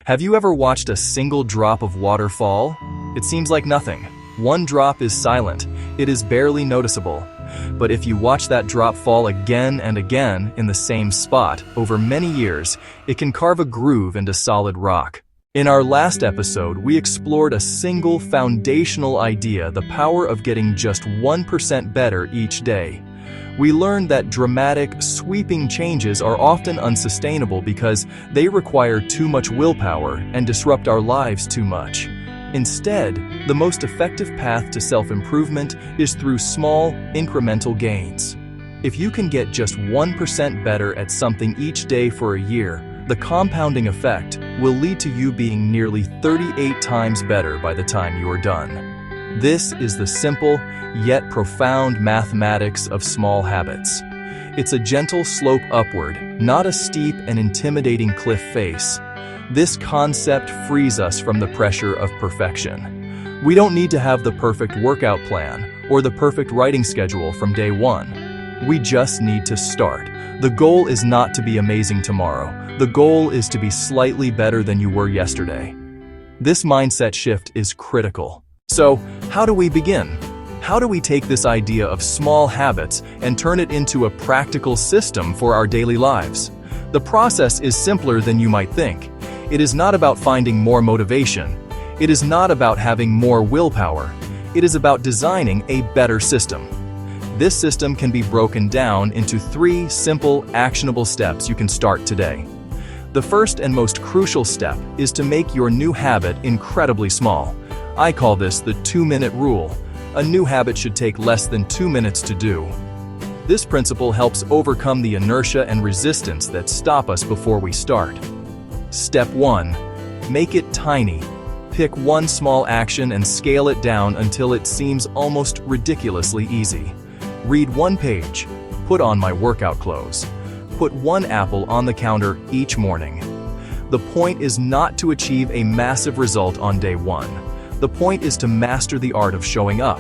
Have you ever watched a single drop of water fall? It seems like nothing. One drop is silent. It is barely noticeable. But if you watch that drop fall again and again in the same spot over many years, it can carve a groove into solid rock. In our last episode, we explored a single foundational idea, the power of getting just 1% better each day. We learned that dramatic, sweeping changes are often unsustainable because they require too much willpower and disrupt our lives too much. Instead, the most effective path to self-improvement is through small, incremental gains. If you can get just 1% better at something each day for a year, the compounding effect will lead to you being nearly 38 times better by the time you are done. This is the simple, yet profound mathematics of small habits. It's a gentle slope upward, not a steep and intimidating cliff face. This concept frees us from the pressure of perfection. We don't need to have the perfect workout plan or the perfect writing schedule from day one. We just need to start. The goal is not to be amazing tomorrow. The goal is to be slightly better than you were yesterday. This mindset shift is critical. So, how do we begin? How do we take this idea of small habits and turn it into a practical system for our daily lives? The process is simpler than you might think. It is not about finding more motivation. It is not about having more willpower. It is about designing a better system. This system can be broken down into 3 simple, actionable steps you can start today. The first and most crucial step is to make your new habit incredibly small. I call this the 2-minute rule. A new habit should take less than 2 minutes to do. This principle helps overcome the inertia and resistance that stop us before we start. Step 1. Make it tiny. Pick one small action and scale it down until it seems almost ridiculously easy. Read 1 page. Put on my workout clothes. Put 1 apple on the counter each morning. The point is not to achieve a massive result on day 1. The point is to master the art of showing up.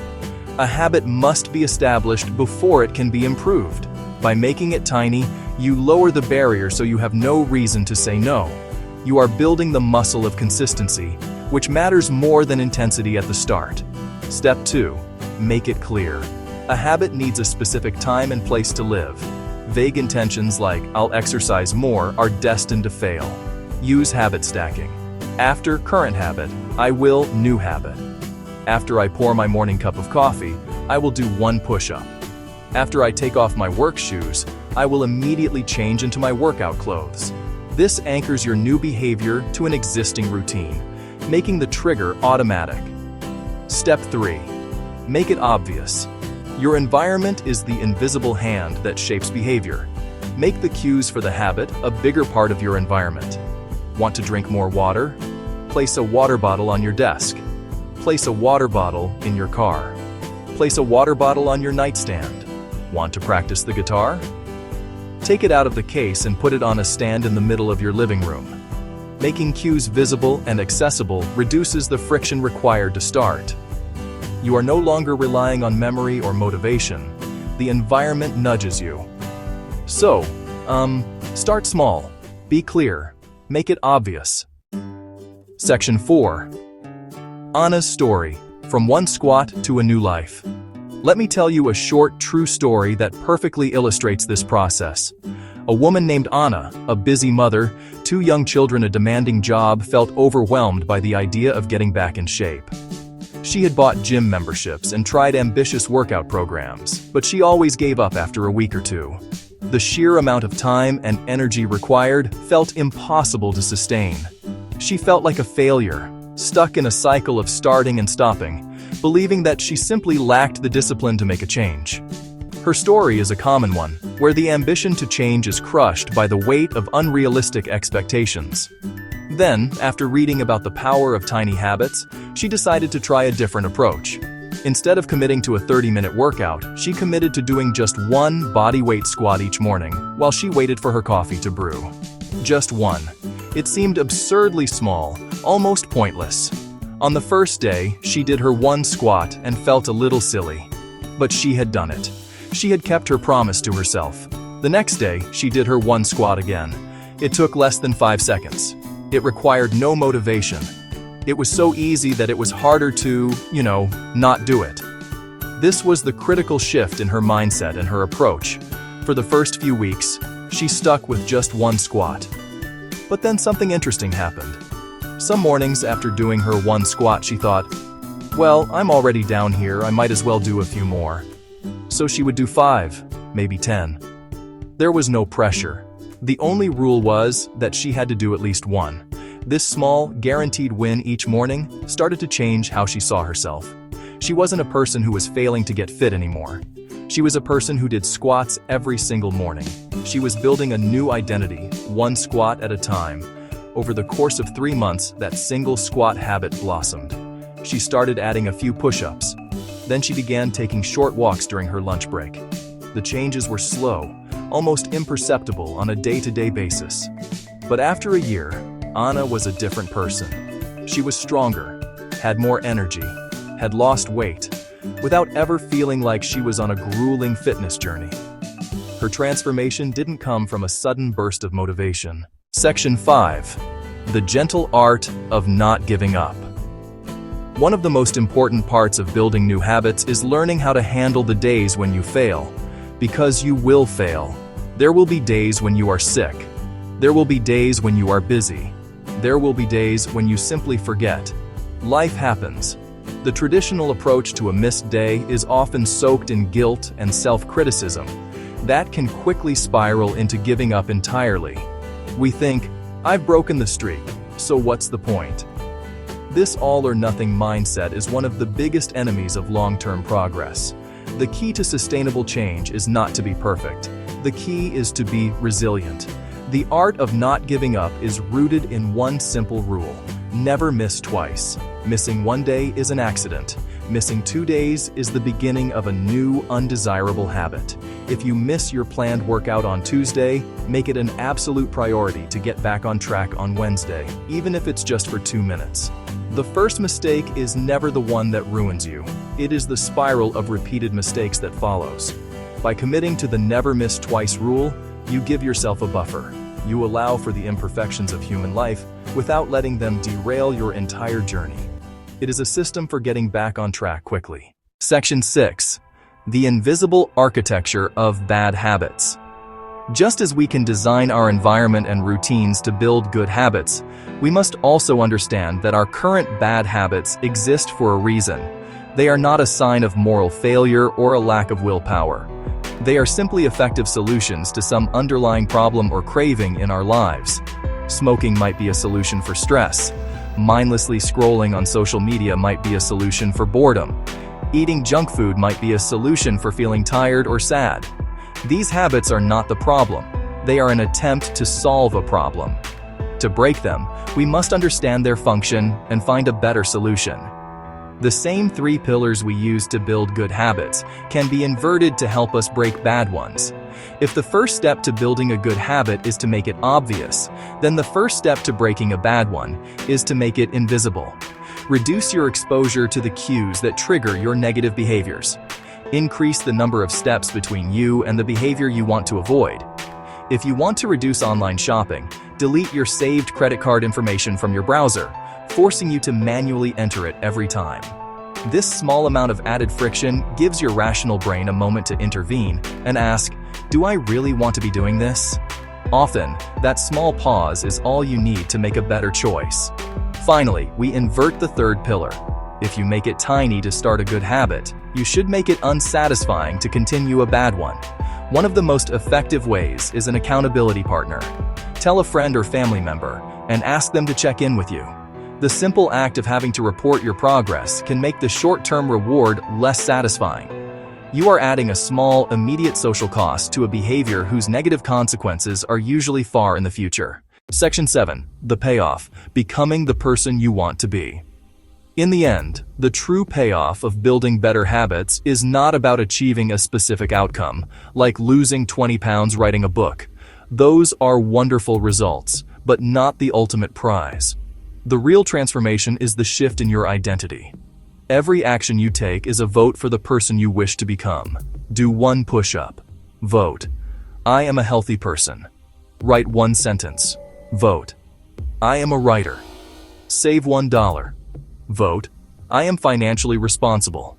A habit must be established before it can be improved. By making it tiny, you lower the barrier so you have no reason to say no. You are building the muscle of consistency, which matters more than intensity at the start. Step 2. Make it clear. A habit needs a specific time and place to live. Vague intentions like "I'll exercise more" are destined to fail. Use habit stacking. After current habit, I will new habit. After I pour my morning cup of coffee, I will do 1 push-up. After I take off my work shoes, I will immediately change into my workout clothes. This anchors your new behavior to an existing routine, making the trigger automatic. Step 3. Make it obvious. Your environment is the invisible hand that shapes behavior. Make the cues for the habit a bigger part of your environment. Want to drink more water? Place a water bottle on your desk. Place a water bottle in your car. Place a water bottle on your nightstand. Want to practice the guitar? Take it out of the case and put it on a stand in the middle of your living room. Making cues visible and accessible reduces the friction required to start. You are no longer relying on memory or motivation. The environment nudges you. So, start small. Be clear. Make it obvious. Section 4. Anna's story, from 1 squat to a new life. Let me tell you a short, true story that perfectly illustrates this process. A woman named Anna, a busy mother, 2 young children, a demanding job, felt overwhelmed by the idea of getting back in shape. She had bought gym memberships and tried ambitious workout programs, but she always gave up after a week or 2. The sheer amount of time and energy required felt impossible to sustain. She felt like a failure, stuck in a cycle of starting and stopping, believing that she simply lacked the discipline to make a change. Her story is a common one, where the ambition to change is crushed by the weight of unrealistic expectations. Then, after reading about the power of tiny habits, she decided to try a different approach. Instead of committing to a 30-minute workout, she committed to doing just 1 body-weight squat each morning while she waited for her coffee to brew. Just 1. It seemed absurdly small, almost pointless. On the first day, she did her 1 squat and felt a little silly. But she had done it. She had kept her promise to herself. The next day, she did her 1 squat again. It took less than 5 seconds. It required no motivation. It was so easy that it was harder to, not do it. This was the critical shift in her mindset and her approach. For the first few weeks, she stuck with just one squat. But then something interesting happened. Some mornings after doing her one squat, she thought, well, I'm already down here, I might as well do a few more. So she would do 5, maybe 10. There was no pressure. The only rule was that she had to do at least one. This small, guaranteed win each morning started to change how she saw herself. She wasn't a person who was failing to get fit anymore. She was a person who did squats every single morning. She was building a new identity, one squat at a time. Over the course of 3 months, that single squat habit blossomed. She started adding a few push-ups. Then she began taking short walks during her lunch break. The changes were slow, almost imperceptible on a day-to-day basis. But after a year, Anna was a different person. She was stronger, had more energy, had lost weight, without ever feeling like she was on a grueling fitness journey. Her transformation didn't come from a sudden burst of motivation. Section 5. The gentle art of not giving up. One of the most important parts of building new habits is learning how to handle the days when you fail. Because you will fail. There will be days when you are sick. There will be days when you are busy. There will be days when you simply forget. Life happens. The traditional approach to a missed day is often soaked in guilt and self-criticism. That can quickly spiral into giving up entirely. We think, I've broken the streak, so what's the point? This all-or-nothing mindset is one of the biggest enemies of long-term progress. The key to sustainable change is not to be perfect. The key is to be resilient. The art of not giving up is rooted in one simple rule: never miss twice. Missing one day is an accident. Missing 2 days is the beginning of a new, undesirable habit. If you miss your planned workout on Tuesday, make it an absolute priority to get back on track on Wednesday, even if it's just for 2 minutes. The first mistake is never the one that ruins you. It is the spiral of repeated mistakes that follows. By committing to the never miss twice rule, you give yourself a buffer. You allow for the imperfections of human life without letting them derail your entire journey. It is a system for getting back on track quickly. Section 6. The invisible architecture of bad habits. Just as we can design our environment and routines to build good habits, we must also understand that our current bad habits exist for a reason. They are not a sign of moral failure or a lack of willpower. They are simply effective solutions to some underlying problem or craving in our lives. Smoking might be a solution for stress. Mindlessly scrolling on social media might be a solution for boredom. Eating junk food might be a solution for feeling tired or sad. These habits are not the problem. They are an attempt to solve a problem. To break them, we must understand their function and find a better solution. The same 3 pillars we use to build good habits can be inverted to help us break bad ones. If the first step to building a good habit is to make it obvious, then the first step to breaking a bad one is to make it invisible. Reduce your exposure to the cues that trigger your negative behaviors. Increase the number of steps between you and the behavior you want to avoid. If you want to reduce online shopping, delete your saved credit card information from your browser, forcing you to manually enter it every time. This small amount of added friction gives your rational brain a moment to intervene and ask, do I really want to be doing this? Often, that small pause is all you need to make a better choice. Finally, we invert the 3rd pillar. If you make it tiny to start a good habit, you should make it unsatisfying to continue a bad one. One of the most effective ways is an accountability partner. Tell a friend or family member and ask them to check in with you. The simple act of having to report your progress can make the short-term reward less satisfying. You are adding a small, immediate social cost to a behavior whose negative consequences are usually far in the future. Section 7. The payoff: becoming the person you want to be. In the end, the true payoff of building better habits is not about achieving a specific outcome, like losing 20 pounds writing a book. Those are wonderful results, but not the ultimate prize. The real transformation is the shift in your identity. Every action you take is a vote for the person you wish to become. Do 1 push-up. Vote. I am a healthy person. Write 1 sentence. Vote. I am a writer. Save $1. Vote, I am financially responsible.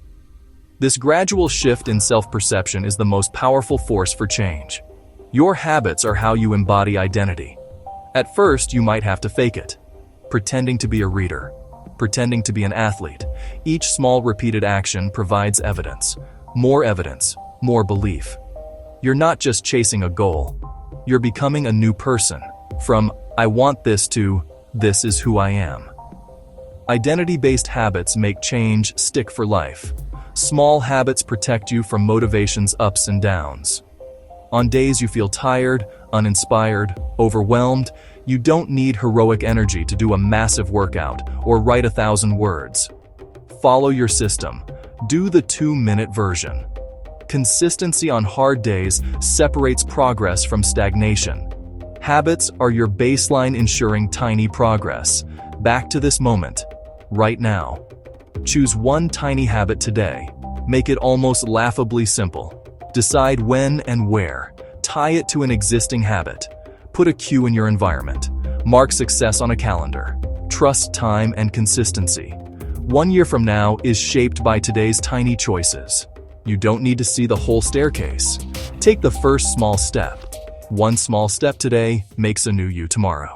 This gradual shift in self-perception is the most powerful force for change. Your habits are how you embody identity. At first, you might have to fake it. Pretending to be a reader, pretending to be an athlete. Each small repeated action provides evidence, more belief. You're not just chasing a goal. You're becoming a new person. From I want this to this is who I am. Identity-based habits make change stick for life. Small habits protect you from motivation's ups and downs. On days you feel tired, uninspired, overwhelmed, you don't need heroic energy to do a massive workout or write 1,000 words. Follow your system. Do the 2-minute version. Consistency on hard days separates progress from stagnation. Habits are your baseline ensuring tiny progress. Back to this moment, right now. Choose one tiny habit today. Make it almost laughably simple. Decide when and where. Tie it to an existing habit. Put a cue in your environment. Mark success on a calendar. Trust time and consistency. 1 year from now is shaped by today's tiny choices. You don't need to see the whole staircase. Take the first small step. One small step today makes a new you tomorrow.